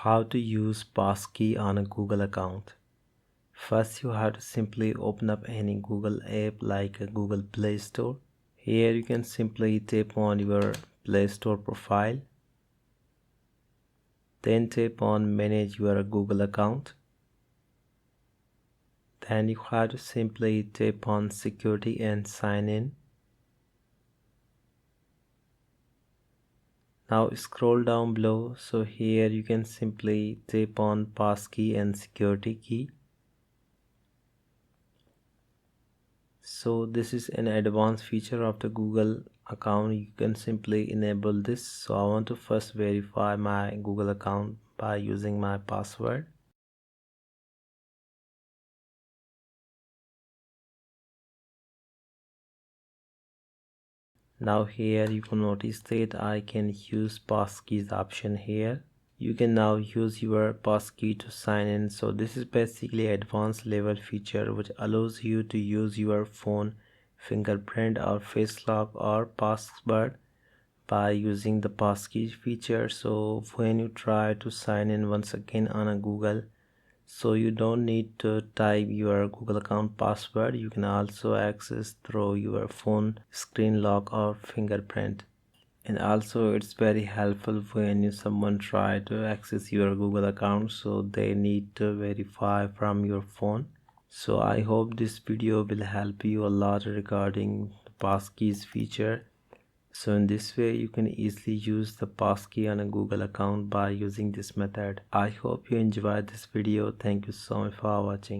How to use Passkey on a Google account. First, you have to simply open up any Google app like a Google Play Store. Here you can simply tap on your Play Store profile. Then tap on Manage your Google account. Then you have to simply tap on Security and Sign In. Now scroll down below. So here you can simply tap on Passkey and Security key. So this is an advanced feature of the Google account. You can simply enable this. So I want to first verify my Google account by using my password. Now here you can notice that I can use Passkey's option here. You can now use your Passkey to sign in. So this is basically advanced level feature which allows you to use your phone fingerprint or face lock or password by using the Passkey feature. So when you try to sign in once again on a Google, so you don't need to type your Google account password. You can also access through your phone screen lock or fingerprint. And also it's very helpful when someone try to access your Google account, so they need to verify from your phone. So I hope this video will help you a lot regarding the Passkey's feature. So in this way you can easily use the Passkey on a Google account by using this method. I hope you enjoyed this video. Thank you so much for watching.